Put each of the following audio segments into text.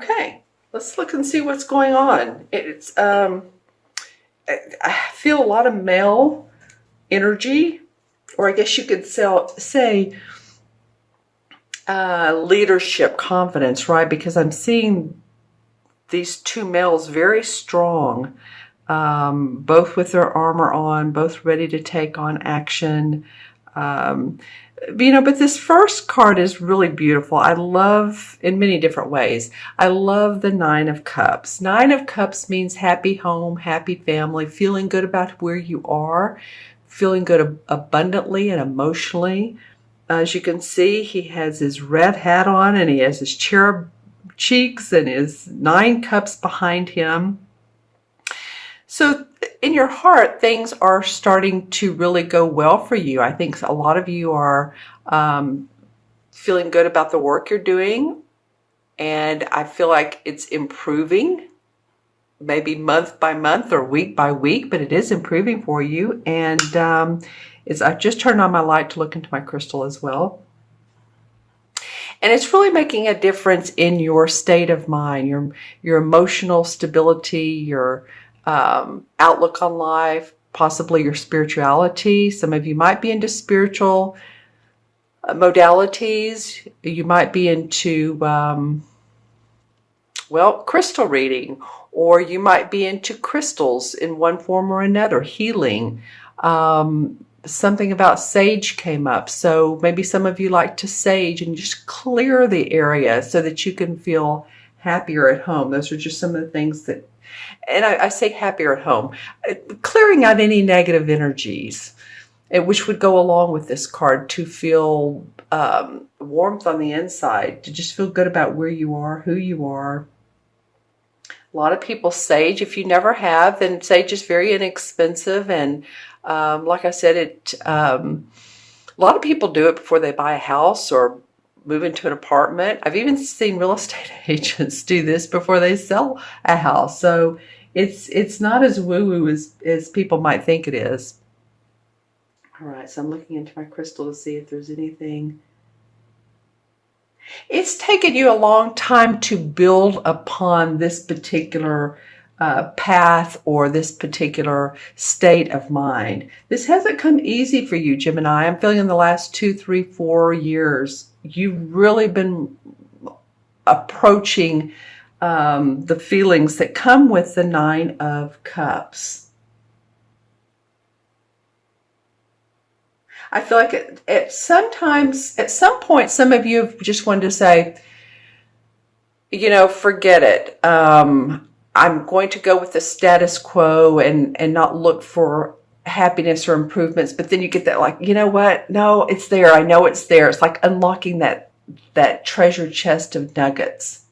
Okay, let's look and see what's going on. I feel a lot of male energy, or I guess you could say leadership, confidence, right? Because I'm seeing these two males very strong, both with their armor on, both ready to take on action. But this first card is really beautiful. I love, in many different ways, I love the Nine of Cups. Nine of Cups means happy home, happy family, feeling good about where you are, feeling good abundantly and emotionally. As you can see, he has his red hat on and he has his cherub cheeks and his 9 cups behind him. So in your heart, things are starting to really go well for you. I think a lot of you are feeling good about the work you're doing, and I feel like it's improving, maybe month by month or week by week, but it is improving for you. And I just turned on my light to look into my crystal as well. And it's really making a difference in your state of mind, your emotional stability, your outlook on life, possibly your spirituality. Some of you might be into spiritual modalities. You might be into, crystal reading, or you might be into crystals in one form or another, healing. Something about sage came up. So maybe some of you like to sage and just clear the area so that you can feel happier at home. Those are just some of the things that, and I say happier at home, clearing out any negative energies, which would go along with this card, to feel warmth on the inside, to just feel good about where you are, who you are. A lot of people sage. If you never have, then sage is very inexpensive. And like I said, a lot of people do it before they buy a house or move into an apartment. I've even seen real estate agents do this before they sell a house. So it's not as woo-woo as people might think it is. All right, so I'm looking into my crystal to see if there's anything. It's taken you a long time to build upon this particular path or this particular state of mind. This hasn't come easy for you, Gemini. I'm feeling in the last 2, 3, 4 years, you've really been approaching the feelings that come with the 9 of Cups. I feel like at some point, some of you have just wanted to say, forget it. I'm going to go with the status quo and not look for happiness or improvements. But then you get that, like, you know what? No, it's there. I know it's there. It's like unlocking that treasure chest of nuggets.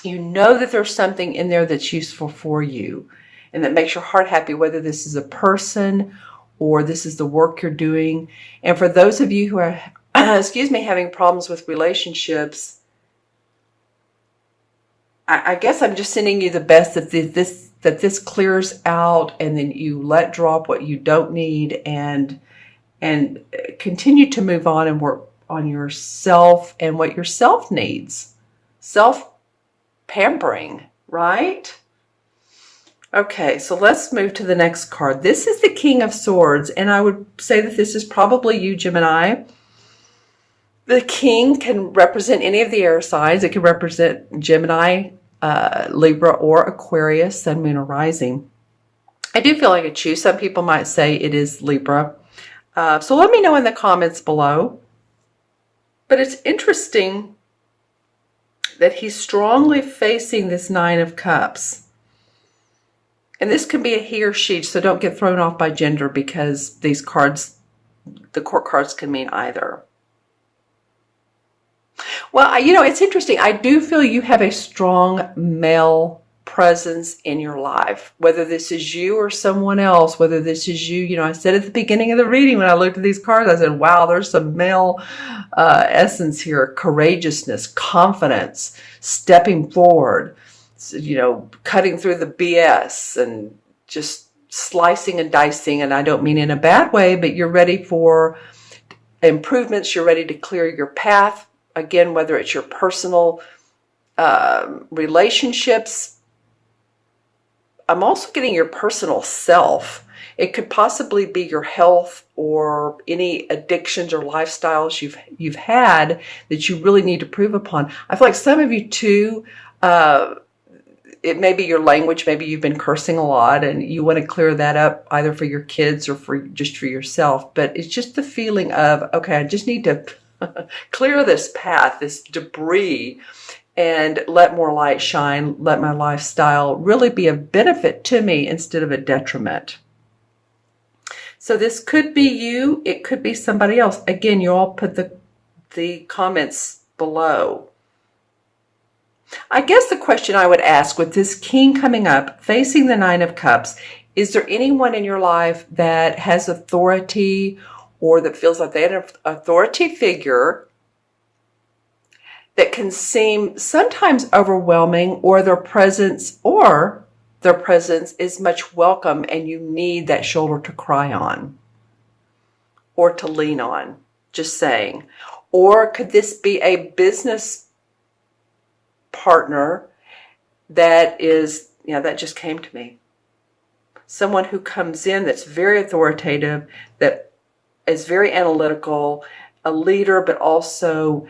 You know that there's something in there that's useful for you and that makes your heart happy, whether this is a person or this is the work you're doing. And for those of you who are, having problems with relationships, I guess I'm just sending you the best that this clears out, and then you let drop what you don't need and continue to move on and work on yourself and what yourself needs. Self-pampering, right? Okay, so let's move to the next card. This is the King of Swords, and I would say that this is probably you, Gemini. The King can represent any of the air signs. It can represent Gemini, Libra, or Aquarius, Sun, Moon, or Rising. I do feel like it's you. Some people might say it is Libra. So let me know in the comments below. But it's interesting that he's strongly facing this 9 of Cups. And this can be a he or she, so don't get thrown off by gender, because these cards, the court cards, can mean either. Well, it's interesting. I do feel you have a strong male presence in your life, whether this is you or someone else, whether this is you. I said at the beginning of the reading, when I looked at these cards, I said, wow, there's some male essence here, courageousness, confidence, stepping forward, cutting through the BS and just slicing and dicing. And I don't mean in a bad way, but you're ready for improvements. You're ready to clear your path. Again, whether it's your personal relationships. I'm also getting your personal self. It could possibly be your health or any addictions or lifestyles you've had that you really need to improve upon. I feel like some of you too, it may be your language. Maybe you've been cursing a lot and you want to clear that up either for your kids or just for yourself. But it's just the feeling of, okay, I just need to clear this path, this debris, and let more light shine, let my lifestyle really be a benefit to me instead of a detriment. So this could be you, it could be somebody else. Again, you all put the comments below. I guess the question I would ask with this king coming up, facing the 9 of Cups, is there anyone in your life that has authority or that feels like they have an authority figure that can seem sometimes overwhelming, or their presence is much welcome and you need that shoulder to cry on or to lean on, just saying. Or could this be a business partner that is, that just came to me. Someone who comes in that's very authoritative, that is very analytical, a leader, but also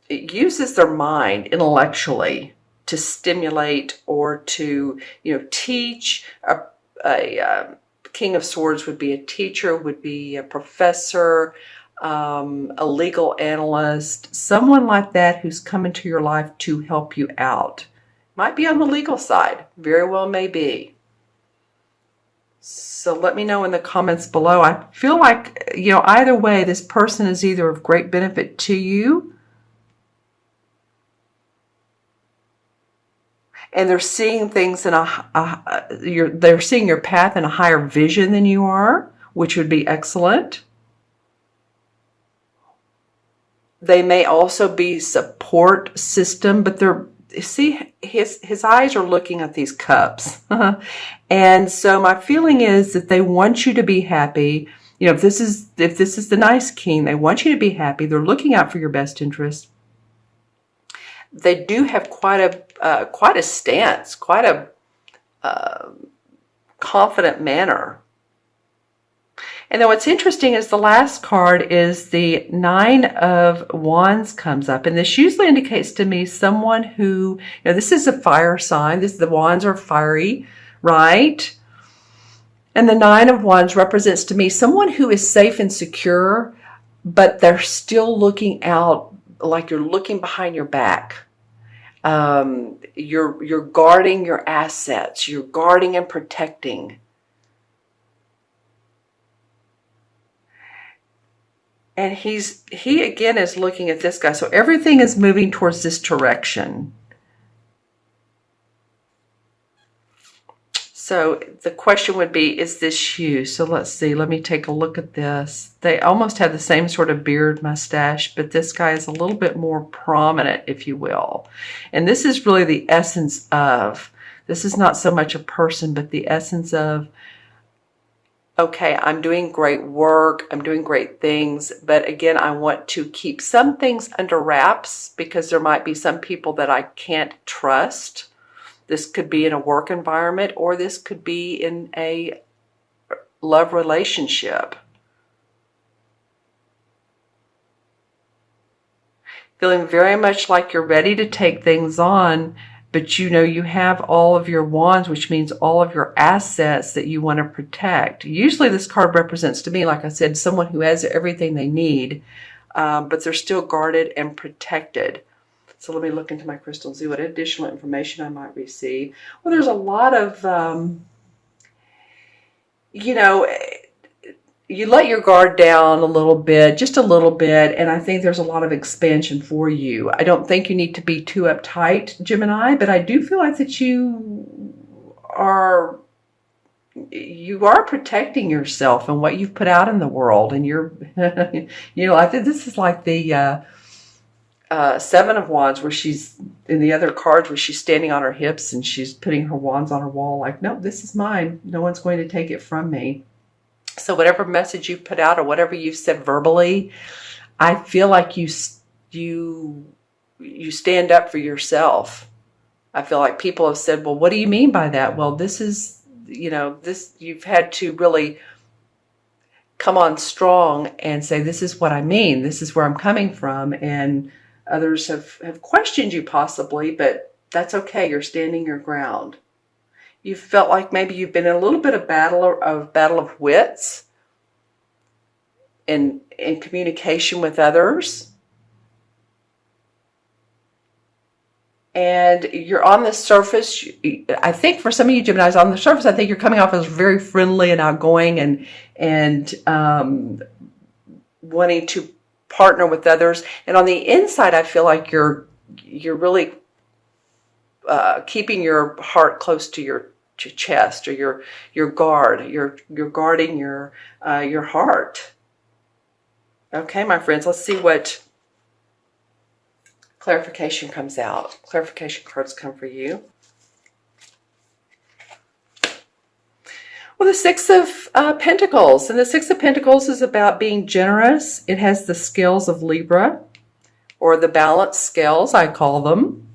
it uses their mind intellectually to stimulate or to, teach. A King of Swords would be a teacher, would be a professor, a legal analyst, someone like that who's come into your life to help you out. Might be on the legal side, very well may be. So let me know in the comments below. I feel like, either way, this person is either of great benefit to you, and they're seeing things in they're seeing your path in a higher vision than you are, which would be excellent. They may also be support system, but his eyes are looking at these cups. And so my feeling is that they want you to be happy. If this is the nice king, they want you to be happy. They're looking out for your best interest. They do have quite a stance, quite a confident manner. And then what's interesting is the last card is the 9 of Wands comes up. And this usually indicates to me someone who, this is a fire sign. The Wands are fiery, right? And the 9 of Wands represents to me someone who is safe and secure, but they're still looking out, like you're looking behind your back. You're guarding your assets. You're guarding and protecting. And he again is looking at this guy. So everything is moving towards this direction. So the question would be, is this you? So let's see. Let me take a look at this. They almost have the same sort of beard, mustache, but this guy is a little bit more prominent, if you will. And this is really the essence of, this is not so much a person, but the essence of, okay, I'm doing great work, I'm doing great things, but again, I want to keep some things under wraps because there might be some people that I can't trust. This could be in a work environment, or this could be in a love relationship. Feeling very much like you're ready to take things on, but you have all of your wands, which means all of your assets that you want to protect. Usually this card represents to me, like I said, someone who has everything they need, but they're still guarded and protected. So let me look into my crystal and see what additional information I might receive. Well, there's a lot of, you let your guard down a little bit, just a little bit, and I think there's a lot of expansion for you. I don't think you need to be too uptight, Gemini, but I do feel like that you are protecting yourself and what you've put out in the world, and you're, I think this is like the 7 of Wands, where she's in the other cards where she's standing on her hips and she's putting her wands on her wall, like, no, this is mine. No one's going to take it from me. So whatever message you put out or whatever you've said verbally, I feel like you you stand up for yourself. I feel like people have said, well, what do you mean by that? Well, this is, you've had to really come on strong and say, this is what I mean. This is where I'm coming from. And others have questioned you possibly, but that's okay. You're standing your ground. You felt like maybe you've been in a little bit of battle of wits in communication with others. And you're on the surface. I think for some of you Geminis, on the surface, I think you're coming off as very friendly and outgoing and wanting to partner with others. And on the inside, I feel like you're really keeping your heart close to your chest, or your guard. You're guarding your heart. Okay, my friends, let's see what clarification comes out. Clarification cards come for you. Well, the Six of Pentacles. And the Six of Pentacles is about being generous. It has the scales of Libra, or the balance scales, I call them.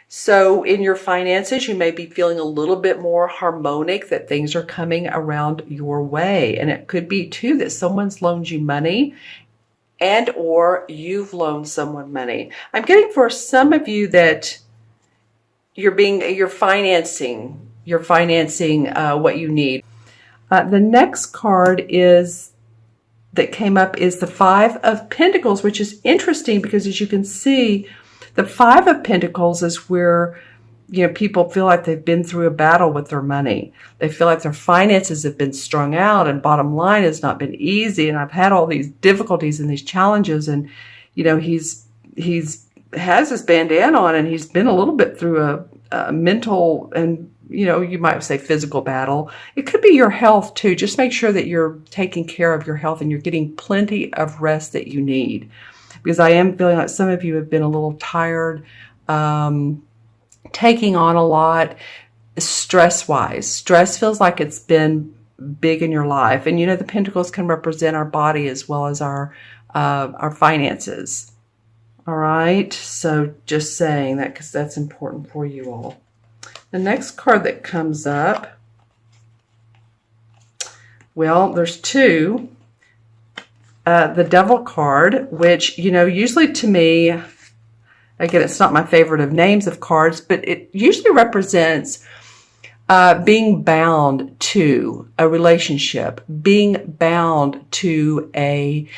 So in your finances, you may be feeling a little bit more harmonic, that things are coming around your way. And it could be, too, that someone's loaned you money, and or you've loaned someone money. I'm getting for some of you that you're financing what you need. The next card that came up is the Five of Pentacles, which is interesting because, as you can see, the Five of Pentacles is where people feel like they've been through a battle with their money. They feel like their finances have been strung out, and bottom line has not been easy. And I've had all these difficulties and these challenges. And, he's has his bandana on, and he's been a little bit through a mental and, you might say physical battle. It could be your health too. Just make sure that you're taking care of your health and you're getting plenty of rest that you need. Because I am feeling like some of you have been a little tired, taking on a lot stress-wise. Stress feels like it's been big in your life. And the Pentacles can represent our body as well as our finances. All right? So just saying that because that's important for you all. The next card that comes up, well, there's two. The Devil card, which, usually to me, again, it's not my favorite of names of cards, but it usually represents being bound to a relationship, being bound to a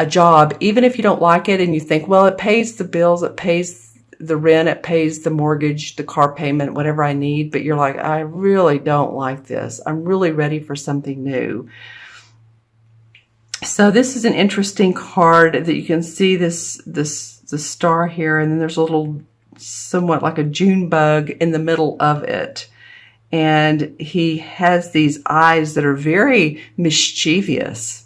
job, even if you don't like it and you think, well, it pays the bills, it pays the rent, it pays the mortgage, the car payment, whatever I need, but you're like, I really don't like this. I'm really ready for something new. So this is an interesting card that you can see the star here, and then there's a little, somewhat like a June bug in the middle of it. And he has these eyes that are very mischievous.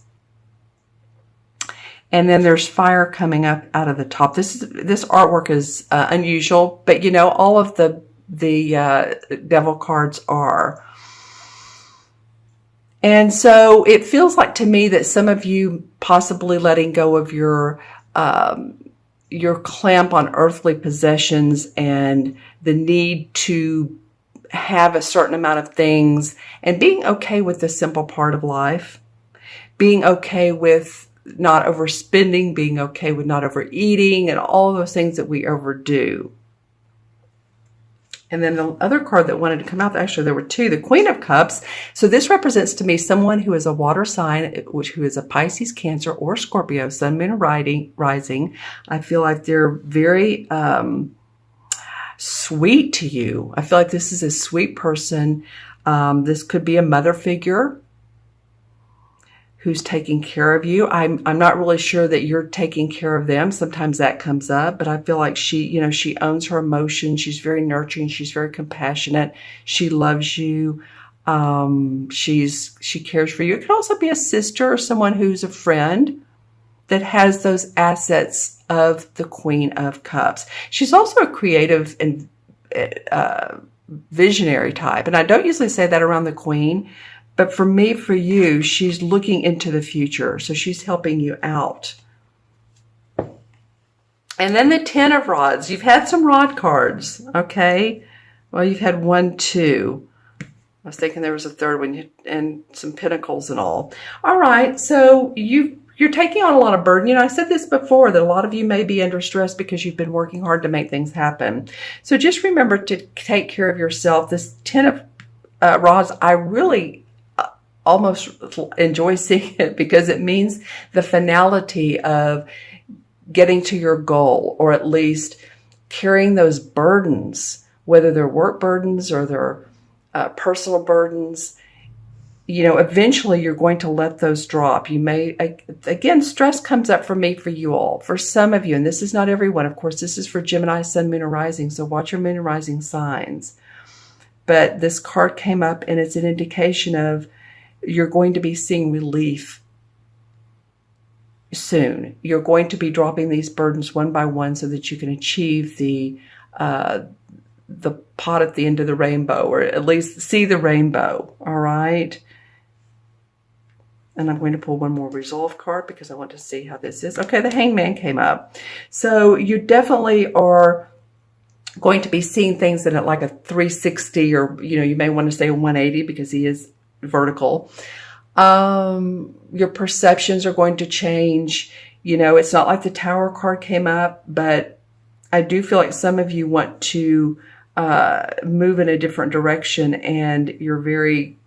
And then there's fire coming up out of the top. This artwork is unusual, but all of the Devil cards are. And so it feels like to me that some of you possibly letting go of your clamp on earthly possessions and the need to have a certain amount of things, and being okay with the simple part of life, being okay with not overspending, being okay with not overeating, and all those things that we overdo. And then the other card that wanted to come out, actually there were two, the Queen of Cups. So this represents to me someone who is a water sign, who is a Pisces, Cancer, or Scorpio, Sun, Moon, Rising. I feel like they're very sweet to you. I feel like this is a sweet person. This could be a mother figure who's taking care of you. I'm not really sure that you're taking care of them. Sometimes that comes up, but I feel like she owns her emotions. She's very nurturing. She's very compassionate. She loves you. She cares for you. It could also be a sister or someone who's a friend that has those assets of the Queen of Cups. She's also a creative and visionary type. And I don't usually say that around the Queen, but for me, for you, she's looking into the future. So she's helping you out. And then the 10 of rods. You've had some rod cards, okay? Well, you've had 1, 2. I was thinking there was a third one, and some pentacles and all. All right, so you're taking on a lot of burden. You know, I said this before, that a lot of you may be under stress because you've been working hard to make things happen. So just remember to take care of yourself. This 10 of rods, I really almost enjoy seeing it because it means the finality of getting to your goal, or at least carrying those burdens, whether they're work burdens or they're personal burdens. You know, eventually you're going to let those drop. You may, again, stress comes up for me, for you all, for some of you, and this is not everyone. Of course, this is for Gemini, Sun, Moon, or Rising, so watch your Moon and Rising signs. But this card came up, and it's an indication of you're going to be seeing relief soon. You're going to be dropping these burdens one by one so that you can achieve the pot at the end of the rainbow, or at least see the rainbow. All right. And I'm going to pull one more resolve card because I want to see how this is. Okay, the Hangman came up. So you definitely are going to be seeing things in like a 360, or, you know, you may want to say a 180 because he is vertical. Your perceptions are going to change. You know, it's not like the Tower card came up, but I do feel like some of you want to move in a different direction, and you're very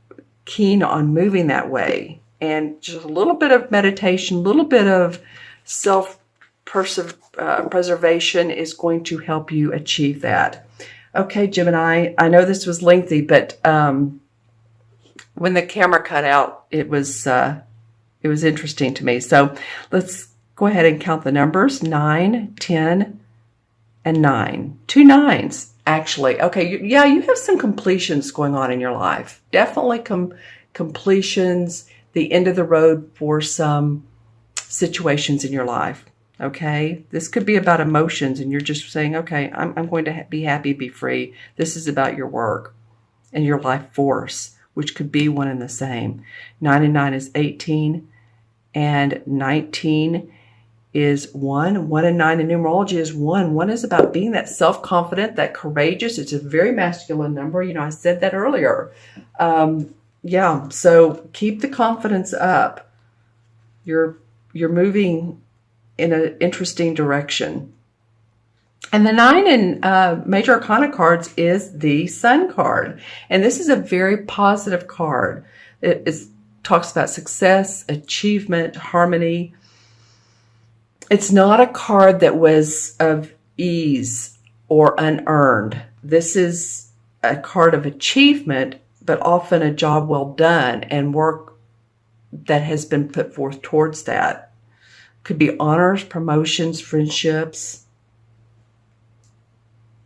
keen on moving that way. And just a little bit of meditation, a little bit of self-preservation is going to help you achieve that. Okay, Gemini, I know this was lengthy, but when the camera cut out, it was interesting to me. So let's go ahead and count the numbers: 9, 10, and 9. 2 9s, actually. Okay, yeah, you have some completions going on in your life. Definitely completions, the end of the road for some situations in your life. Okay, this could be about emotions, and you're just saying, okay, I'm going to be happy, be free. This is about your work and your life force, which could be one and the same. 9 and 9 is 18, and 19 is 1. 1 and 9 in numerology is 1. 1 is about being that self-confident, that courageous. It's a very masculine number. You know, I said that earlier. Yeah, so keep the confidence up. You're moving in an interesting direction. And the 9 in Major Arcana cards is the Sun card. And this is a very positive card. It talks about success, achievement, harmony. It's not a card that was of ease or unearned. This is a card of achievement, but often a job well done and work that has been put forth towards that. Could be honors, promotions, friendships.